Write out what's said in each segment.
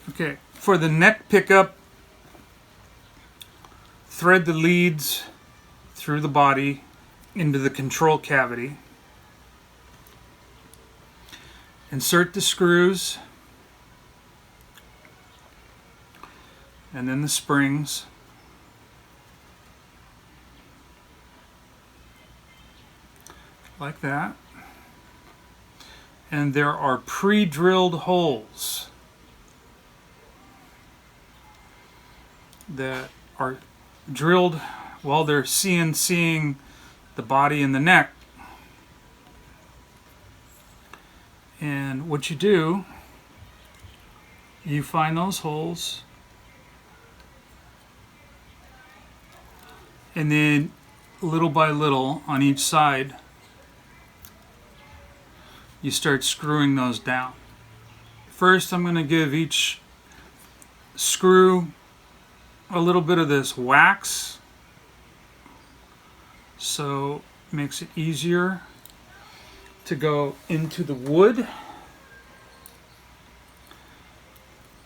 Okay, for the neck pickup, thread the leads through the body into the control cavity. Insert the screws and then the springs. Like that. And there are pre-drilled holes that are drilled while they're CNCing the body and the neck. And what you do, you find those holes, and then little by little on each side you start screwing those down. First, I'm going to give each screw a little bit of this wax, so it makes it easier to go into the wood.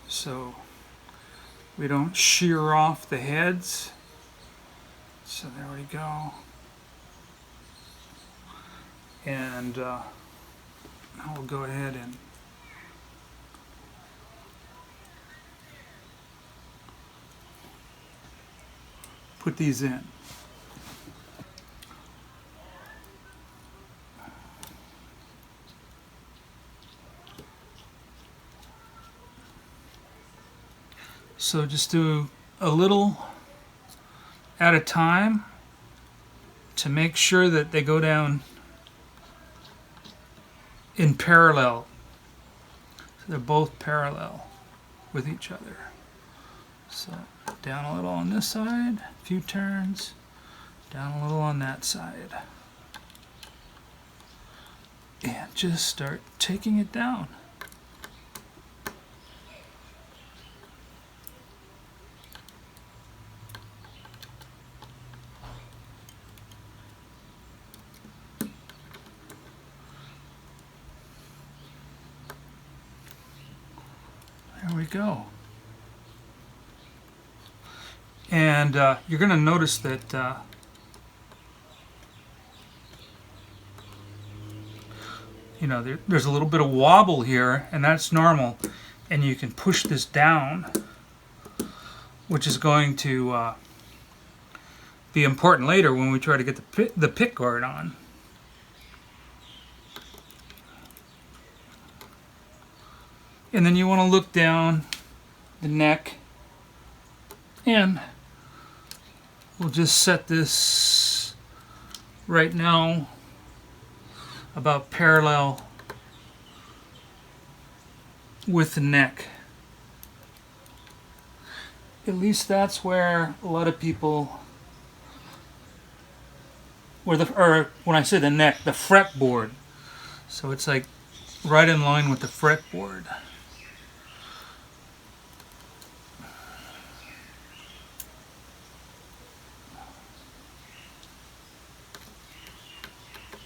So we don't shear off the heads. So there we go. And I'll go ahead and put these in. So just do a little at a time to make sure that they go down in parallel. So they're both parallel with each other. So down a little on this side, a few turns, down a little on that side. And just start taking it down. There we go. And you're going to notice that you know, there's a little bit of wobble here, and that's normal. And you can push this down, which is going to be important later when we try to get the pickguard on. And then you want to look down the neck, and we'll just set this right now about parallel with the neck. At least that's where a lot of people, or when I say the neck, the fretboard. So it's like right in line with the fretboard.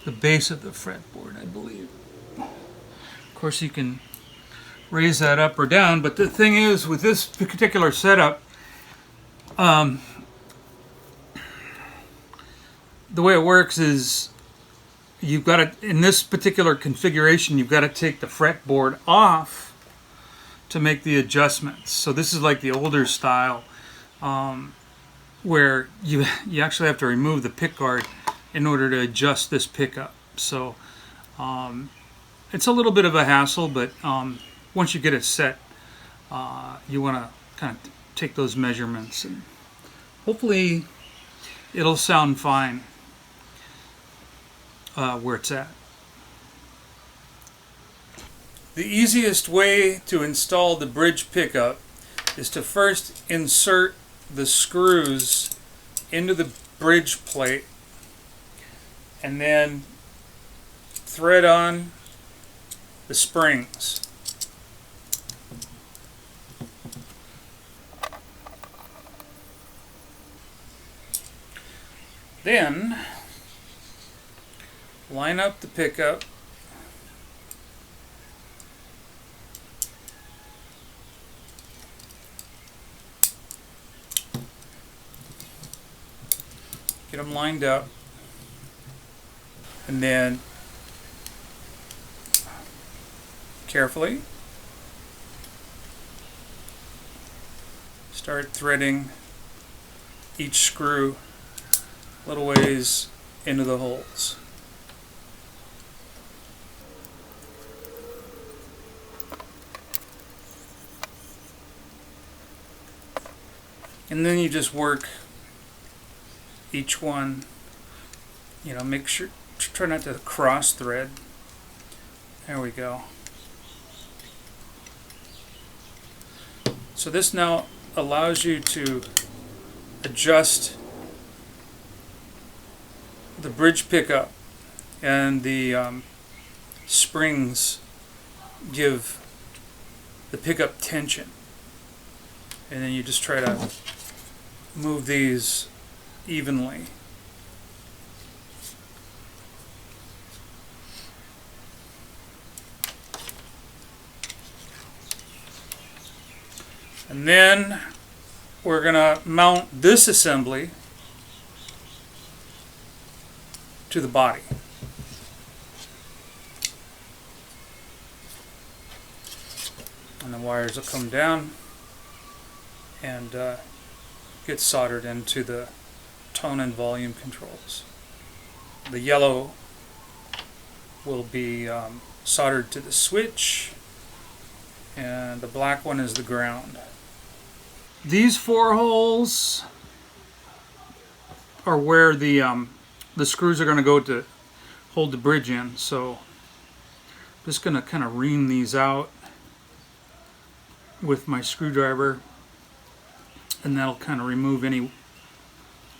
The base of the fretboard, I believe. Of course, you can raise that up or down, but the thing is, with this particular setup, the way it works is you've got to, in this particular configuration, you've got to take the fretboard off to make the adjustments. So this is like the older style, where you actually have to remove the pickguard in order to adjust this pickup. So it's a little bit of a hassle, but once you get it set, you want to kind of take those measurements, and hopefully it'll sound fine where it's at. The easiest way to install the bridge pickup is to first insert the screws into the bridge plate, and then thread on the springs. Then line up the pickup them lined up, and then carefully start threading each screw a little ways into the holes. And then you just work each one, you know, make sure, try not to cross thread. There we go. So this now allows you to adjust the bridge pickup, and the springs give the pickup tension. And then you just try to move these evenly. And then we're going to mount this assembly to the body. And the wires will come down and get soldered into the tone and volume controls. The yellow will be soldered to the switch, and the black one is the ground. These 4 holes are where the screws are going to go to hold the bridge in. So I'm just going to kind of ream these out with my screwdriver, and that'll kind of remove any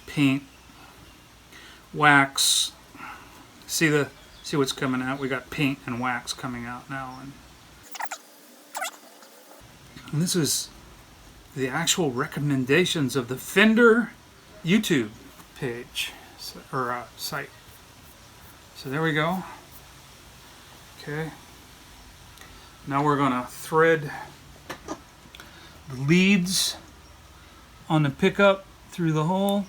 paint, wax. See what's coming out? We got paint and wax coming out now, and this is the actual recommendations of the Fender YouTube page or site. So there we go. Okay. Now we're going to thread the leads on the pickup through the hole.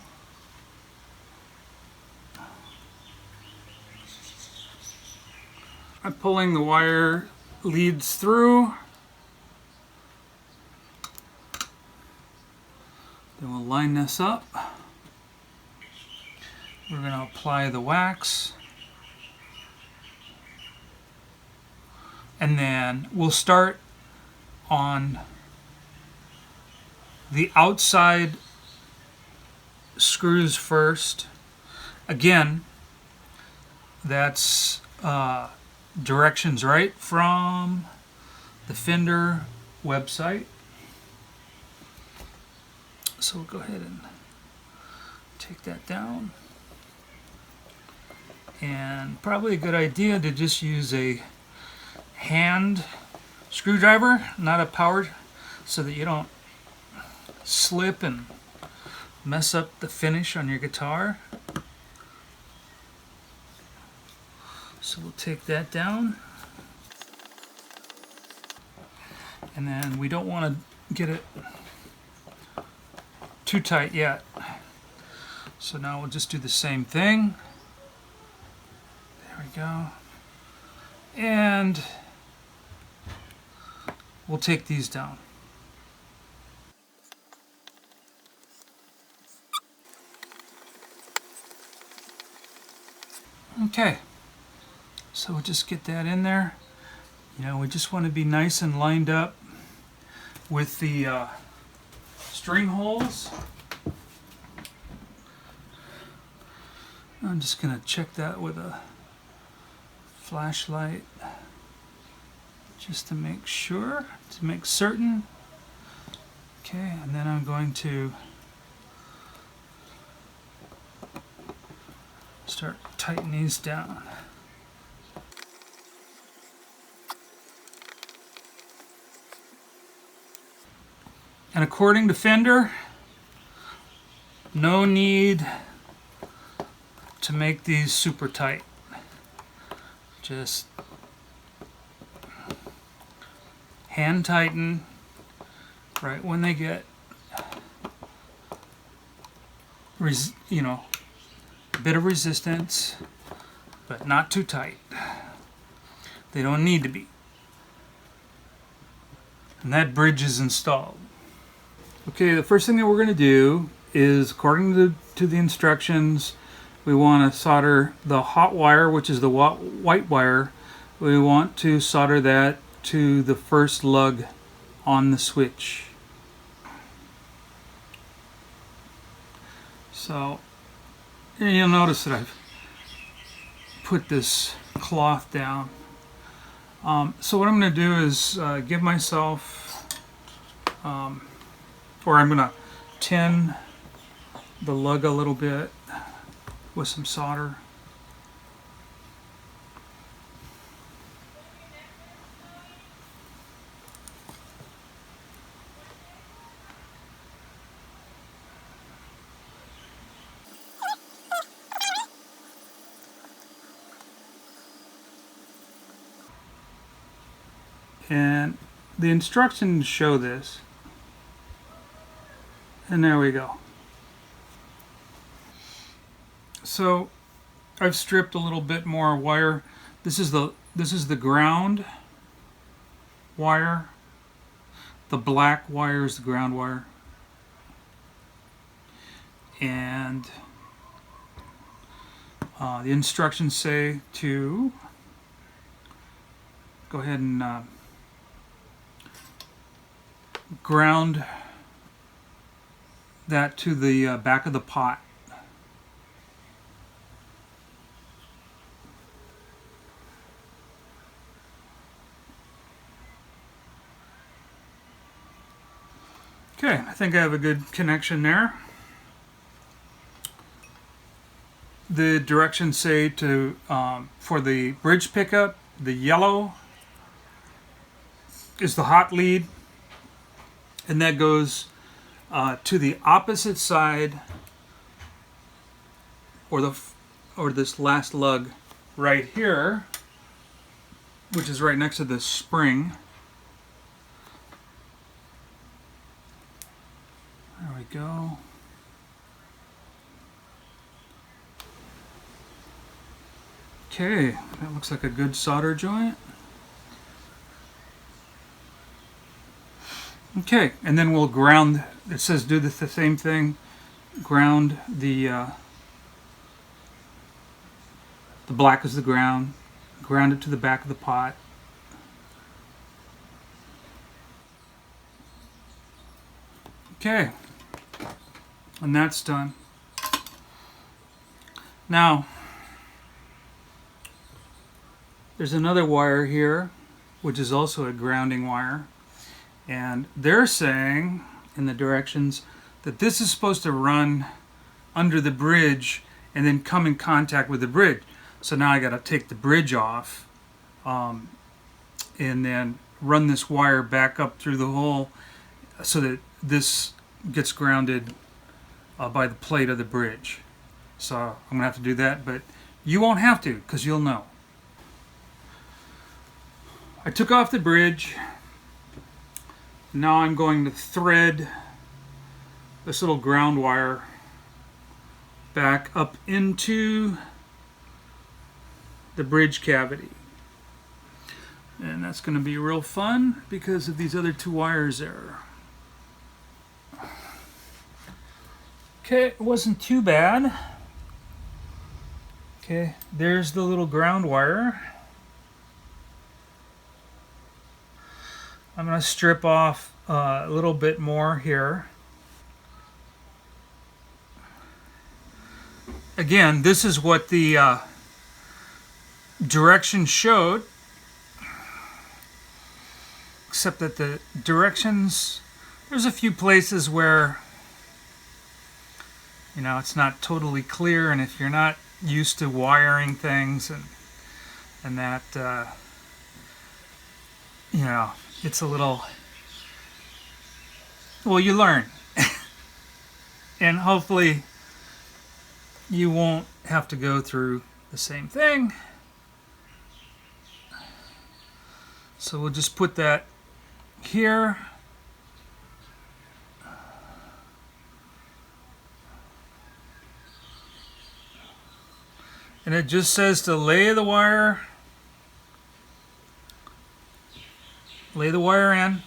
I'm pulling the wire leads through. Then we'll line this up. We're going to apply the wax. And then we'll start on the outside screws first. Again, that's directions right from the Fender website. So we'll go ahead and take that down. And probably a good idea to just use a hand screwdriver, not a powered, so that you don't slip and mess up the finish on your guitar. So we'll take that down. And then we don't want to get it too tight yet. So now we'll just do the same thing. There we go. And we'll take these down. Okay, so we'll just get that in there. You know, we just want to be nice and lined up with the string holes. I'm just going to check that with a flashlight just to make sure, to make certain. Okay, and then I'm going to start tightening these down. And according to Fender, no need to make these super tight. Just hand tighten right when they get, you know, a bit of resistance, but not too tight. They don't need to be. And that bridge is installed. Okay, the first thing that we're going to do is, according to the instructions, we want to solder the hot wire, which is the white wire. We want to solder that to the first lug on the switch. So, and you'll notice that I've put this cloth down. So what I'm going to do is give myself, or I'm going to tin the lug a little bit with some solder. And the instructions show this. And there we go. So I've stripped a little bit more wire. This is the ground wire. The black wire is the ground wire. And the instructions say to go ahead and ground that to the back of the pot. Okay, I think I have a good connection there. The directions say to for the bridge pickup, the yellow is the hot lead, and that goes to the opposite side, or this last lug right here, which is right next to the spring. There we go. Okay, that looks like a good solder joint. Okay, and then we'll ground. It says do the same thing. Ground the black is the ground. Ground it to the back of the pot. Okay, and that's done. Now, there's another wire here, which is also a grounding wire. And they're saying in the directions that this is supposed to run under the bridge and then come in contact with the bridge. So now I got to take the bridge off and then run this wire back up through the hole so that this gets grounded by the plate of the bridge. So I'm going to have to do that, but you won't have to because you'll know. I took off the bridge. Now I'm going to thread this little ground wire back up into the bridge cavity. And that's going to be real fun because of these other two wires there. Okay, it wasn't too bad. Okay, there's the little ground wire. I'm going to strip off a little bit more here. Again, this is what the directions showed, except that the directions, there's a few places where, you know, it's not totally clear, and if you're not used to wiring things and that, you know, it's a little, well, you learn. And hopefully you won't have to go through the same thing. So we'll just put that here. And it just says to lay the wire in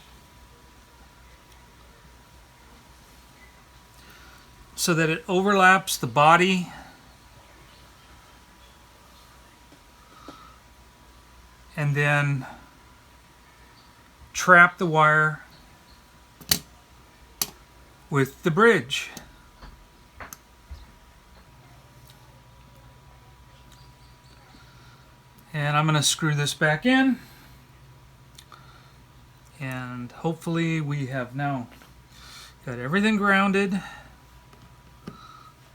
so that it overlaps the body and then trap the wire with the bridge. And I'm going to screw this back in, and hopefully we have now got everything grounded,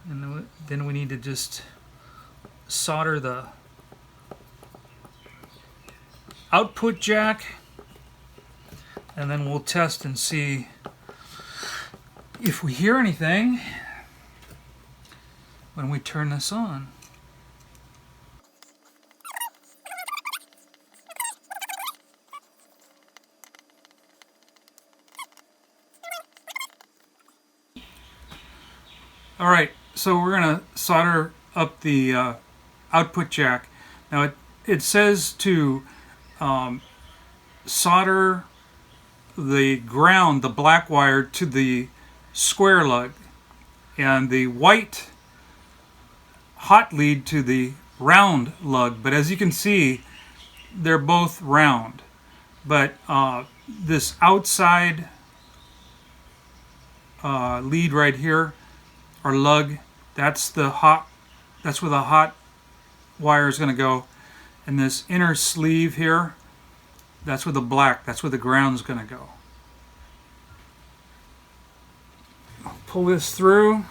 and then we need to just solder the output jack, and then we'll test and see if we hear anything when we turn this on. All right, so we're going to solder up the output jack. Now it says to solder the ground, the black wire, to the square lug, and the white hot lead to the round lug. But as you can see, they're both round. But this outside lead right here, or lug, that's where the hot wire is going to go. And this inner sleeve here, that's where the ground's going to go. Pull this through.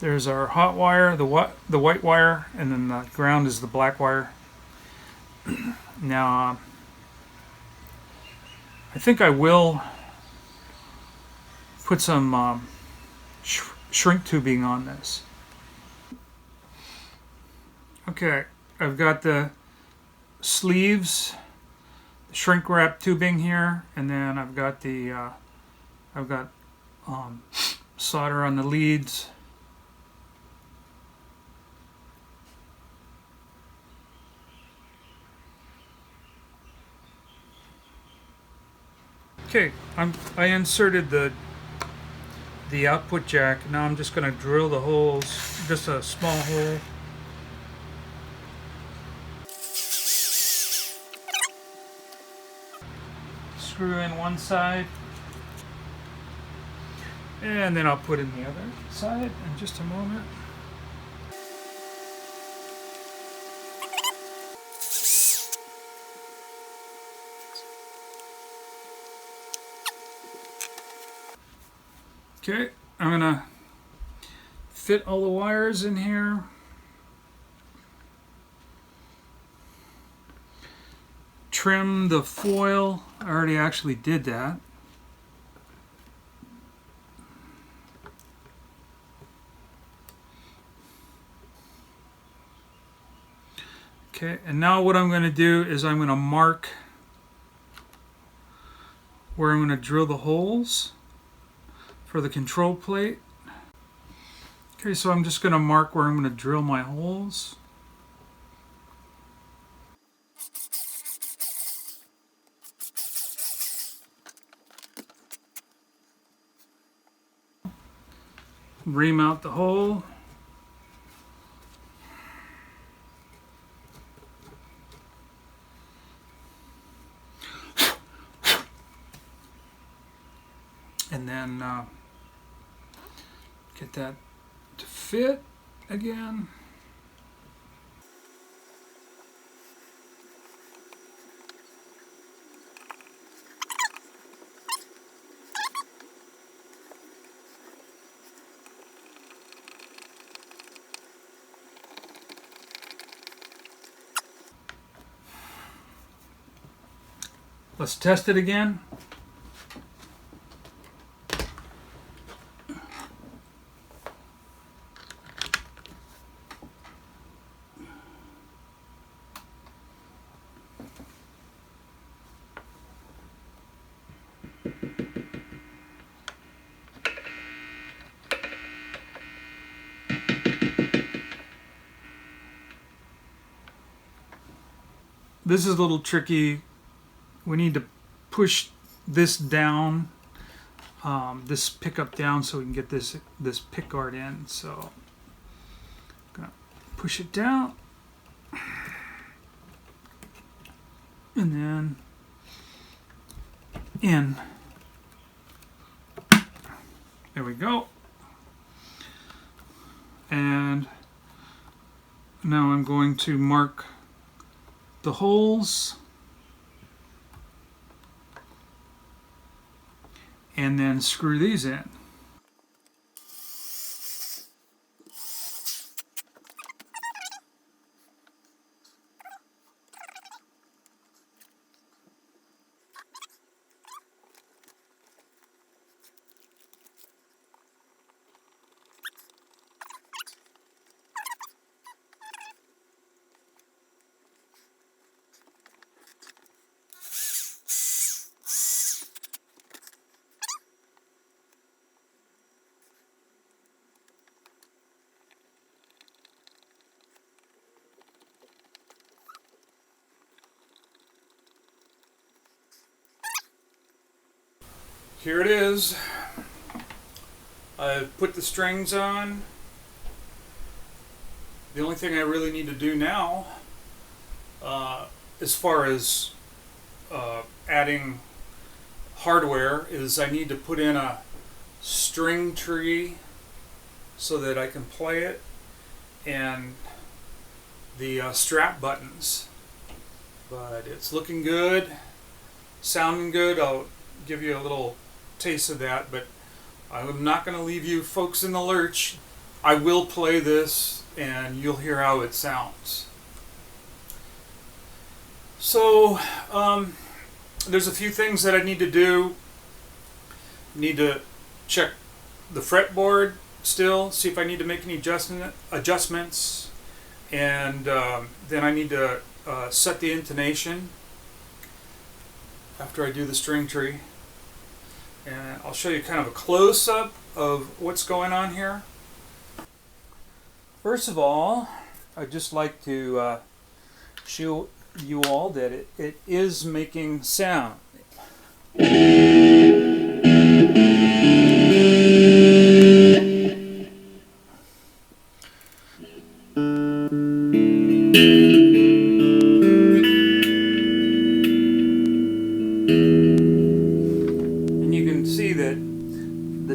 There's our hot wire, the white wire, and then the ground is the black wire. Now, I think I will put some shrink tubing on this. Okay, I've got the sleeves, shrink wrap tubing here, and then I've got the solder on the leads. Okay, I inserted the output jack. Now I'm just going to drill the holes, just a small hole. Screw in one side, and then I'll put in the other side in just a moment. Okay, I'm gonna fit all the wires in here. Trim the foil. I already actually did that. Okay, and now what I'm going to do is I'm going to mark where I'm going to drill the holes for the control plate. Okay, so I'm just going to mark where I'm going to drill my holes. Remount the hole. And then get that to fit again. Let's test it again. This is a little tricky. We need to push this down, this pickup down, so we can get this pickguard in. So I'm gonna push it down, and then in. There we go. And now I'm going to mark the holes and then screw these in. Here it is. I've put the strings on. The only thing I really need to do now, as far as adding hardware, is I need to put in a string tree so that I can play it, and the strap buttons. But it's looking good, sounding good. I'll give you a little taste of that, but I'm not going to leave you folks in the lurch. I will play this and you'll hear how it sounds. So there's a few things that I need to do. Need to check the fretboard still, see if I need to make any adjustments, and then I need to set the intonation after I do the string tree. And I'll show you kind of a close-up of what's going on here. First of all, I'd just like to show you all that it is making sound.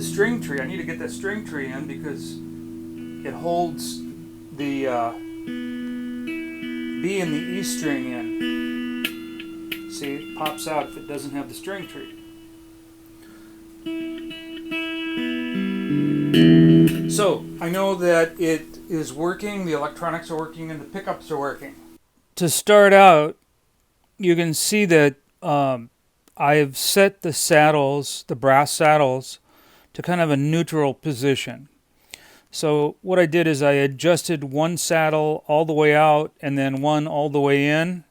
String tree, I need to get that string tree in because it holds the B and the E string in. See, it pops out if it doesn't have the string tree. So I know that it is working, the electronics are working, and the pickups are working. To start out, you can see that I've set the saddles, the brass saddles, to kind of a neutral position. So what I did is I adjusted one saddle all the way out and then one all the way in,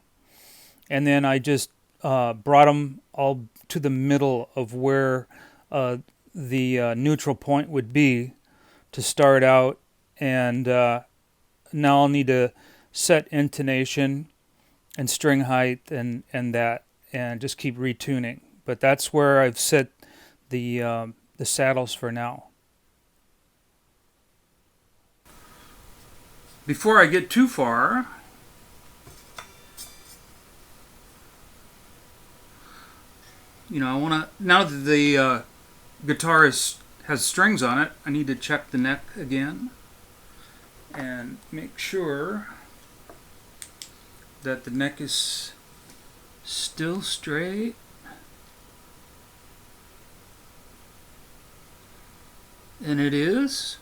and then I just brought them all to the middle of where the neutral point would be to start out. And now I'll need to set intonation and string height and that, and just keep retuning. But that's where I've set the saddles for now. Before I get too far, I want to, now that the guitar has strings on it, I need to check the neck again and make sure that the neck is still straight. And it is.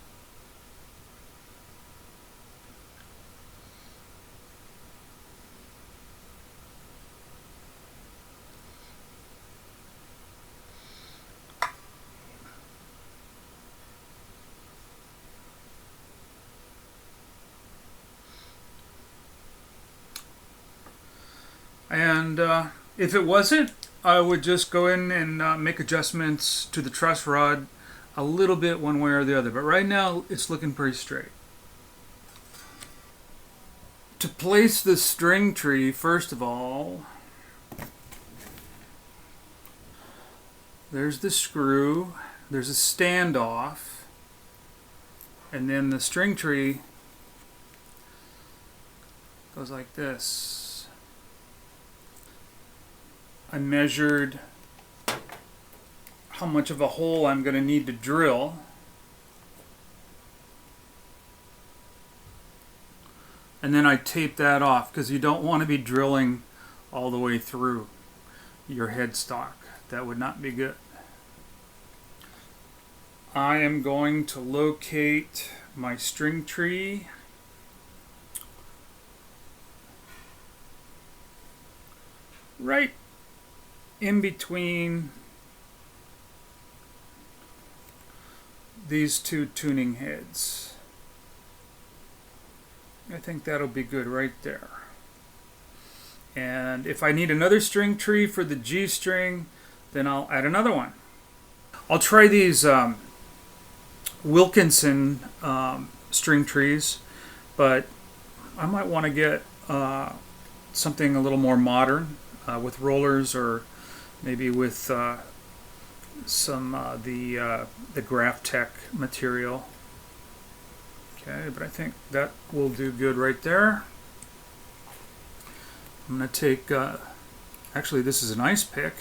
And if it wasn't, I would just go in and make adjustments to the truss rod a little bit one way or the other, but right now it's looking pretty straight. To place the string tree, first of all, there's the screw, there's a standoff, and then the string tree goes like this. I measured how much of a hole I'm going to need to drill. And then I tape that off because you don't want to be drilling all the way through your headstock. That would not be good. I am going to locate my string tree right in between these two tuning heads. I think that'll be good right there. And if I need another string tree for the G string, then I'll add another one. I'll try these Wilkinson string trees, but I might want to get something a little more modern with rollers, or maybe with some the Graph Tech material. Okay, but I think that will do good right there. I'm going to take, actually this is an ice pick,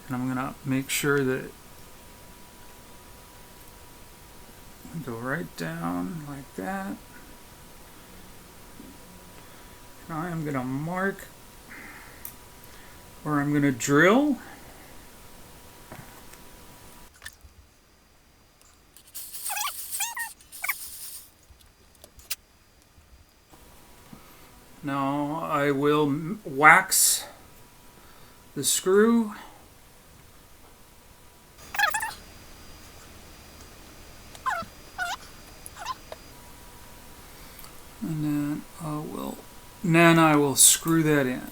and I'm going to make sure that I go right down like that. And I am going to mark where I'm going to drill. Now I will wax the screw. And then I will screw that in.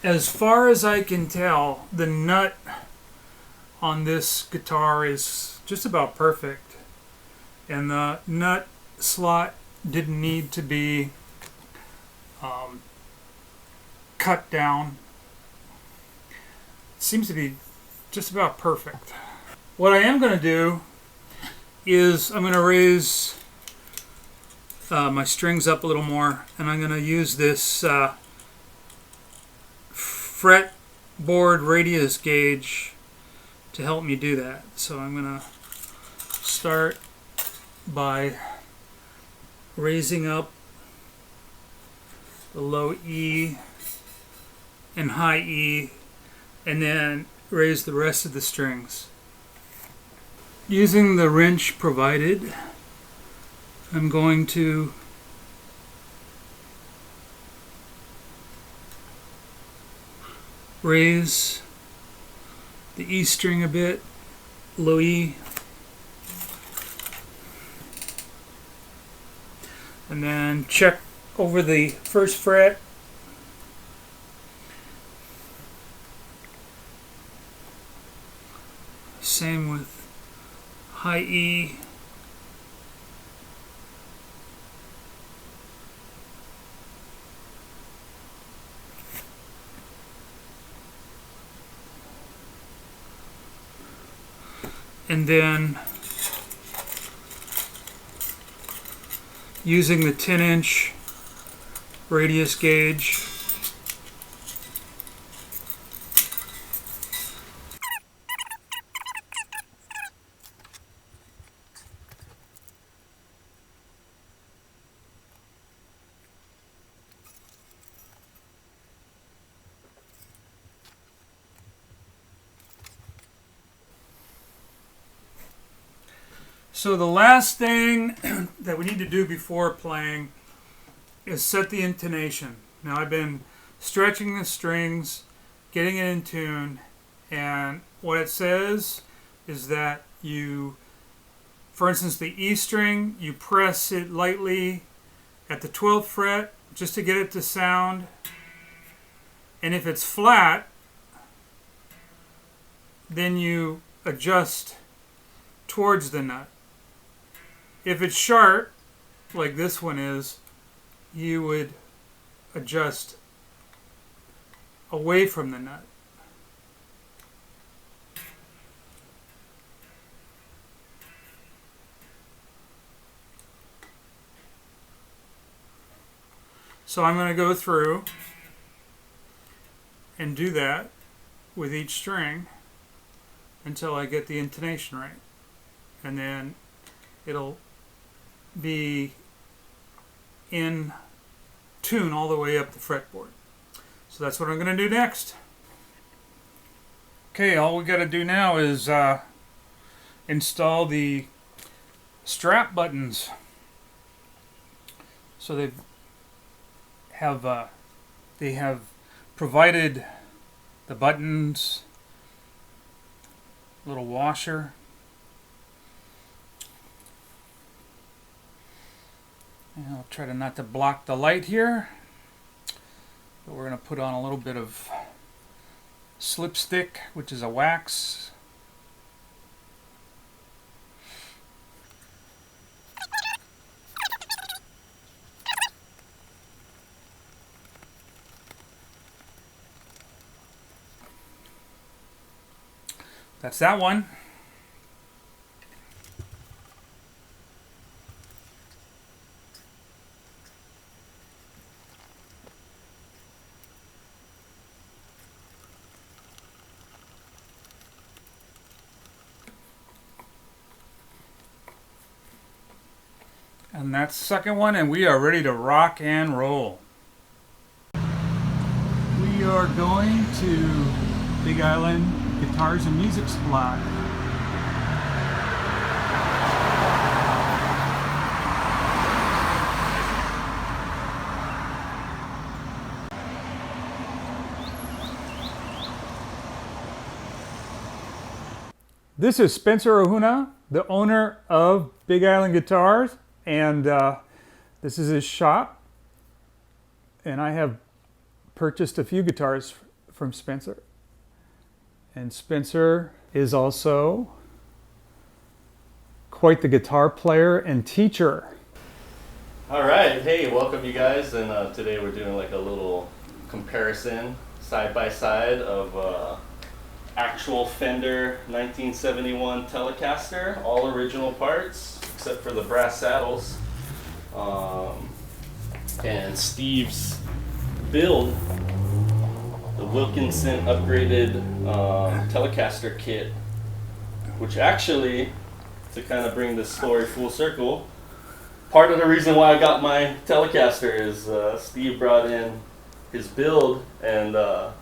As far as I can tell, the nut on this guitar is just about perfect, and the nut slot didn't need to be cut down. It seems to be just about perfect. What I am going to do is I'm going to raise my strings up a little more, and I'm going to use this fretboard radius gauge to help me do that. So I'm going to start by raising up the low E and high E, and then raise the rest of the strings. Using the wrench provided, I'm going to raise the E string a bit, low E, and then check over the first fret. Same with high E. And then using the 10-inch radius gauge, so the last thing that we need to do before playing is set the intonation. Now I've been stretching the strings, getting it in tune, and what it says is that you, for instance, the E string, you press it lightly at the 12th fret just to get it to sound, and if it's flat, then you adjust towards the nut. If it's sharp, like this one is, you would adjust away from the nut. So I'm going to go through and do that with each string until I get the intonation right. And then it'll be in tune all the way up the fretboard. So that's what I'm going to do next. Okay, all we got to do now is install the strap buttons. So they have provided the buttons, little washer. And I'll try to not to block the light here, but we're going to put on a little bit of slipstick, which is a wax. That's that one. And that's the second one, and we are ready to rock and roll. We are going to Big Island Guitars and Music Supply. This is Spencer Ahuna, the owner of Big Island Guitars, and this is his shop. And I have purchased a few guitars from Spencer. And Spencer is also quite the guitar player and teacher. All right, hey, welcome you guys, and today we're doing like a little comparison side by side of actual Fender 1971 Telecaster, all original parts except for the brass saddles, and Steve's build, the Wilkinson upgraded Telecaster kit, which actually, to kind of bring this story full circle, part of the reason why I got my Telecaster is Steve brought in his build, and I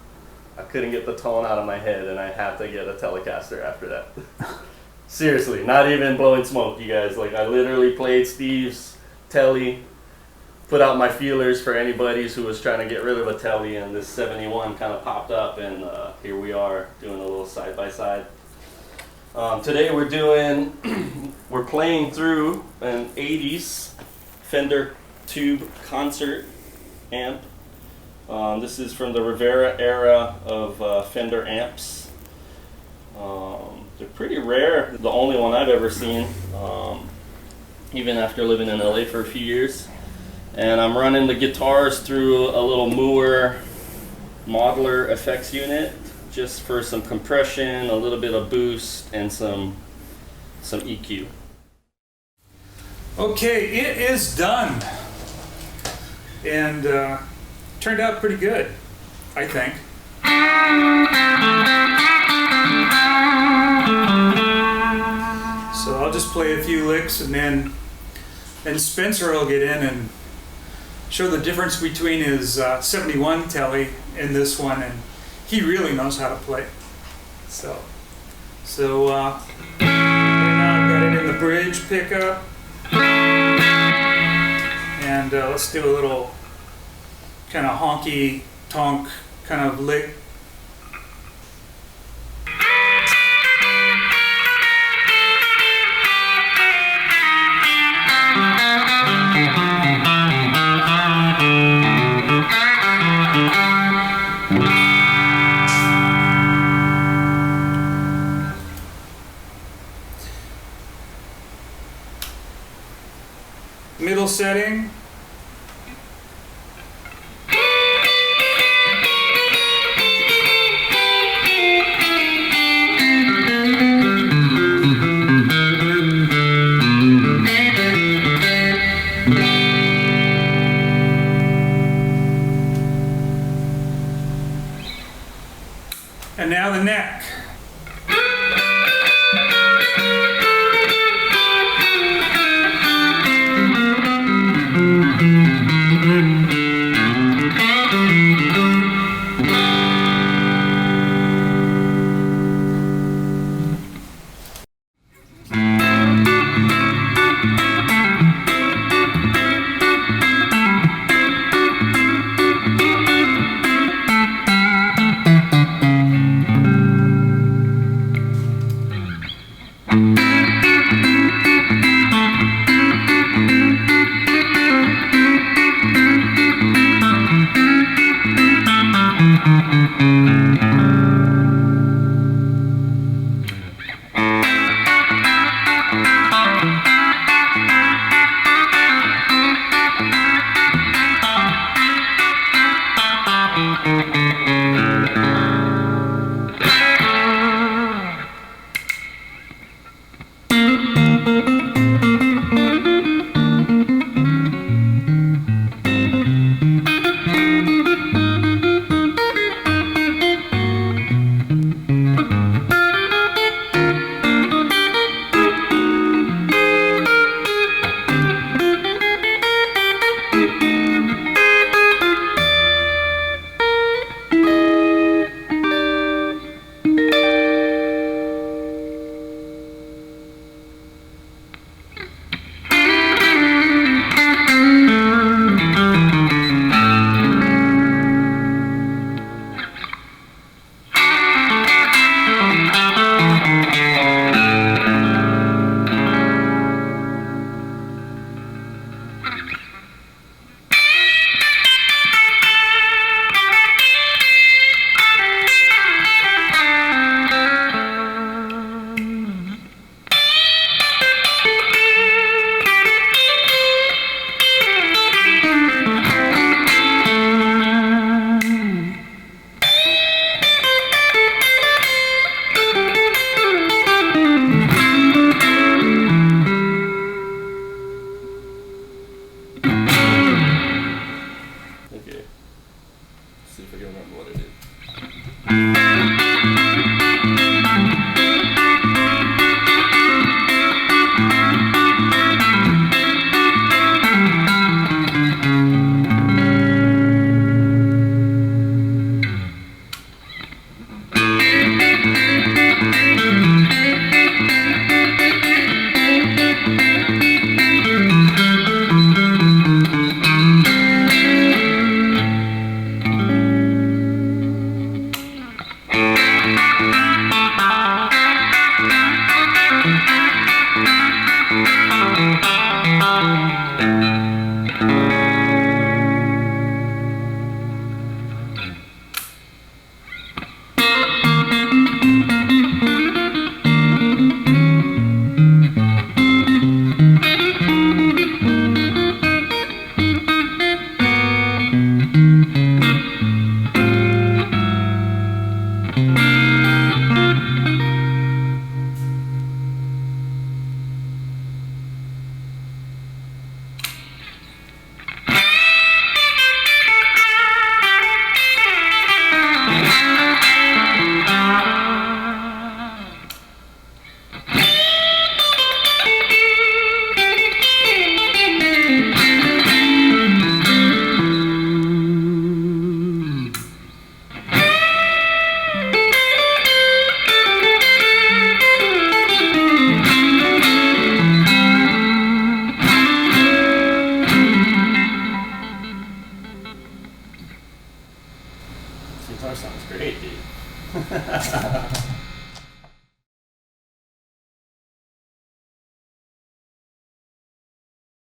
couldn't get the tone out of my head, and I had to get a Telecaster after that. Seriously, not even blowing smoke, you guys. Like, I literally played Steve's Telly, put out my feelers for anybody who was trying to get rid of a Telly, and this 71 kind of popped up, and here we are doing a little side by side. Today we're playing through an 80s Fender Tube concert amp. This is from the Rivera era of Fender amps. They're pretty rare, the only one I've ever seen, even after living in LA for a few years. And I'm running the guitars through a little Moore modeler effects unit, just for some compression, a little bit of boost, and some EQ. Okay, it is done, and turned out pretty good, I think. So I'll just play a few licks, and then Spencer will get in and show the difference between his 71 Telly and this one, and he really knows how to play. So right now I've got it in the bridge pickup, and let's do a little kind of honky tonk kind of lick. setting. And now the neck. See if I can remember what I did. Guitar sounds great, dude.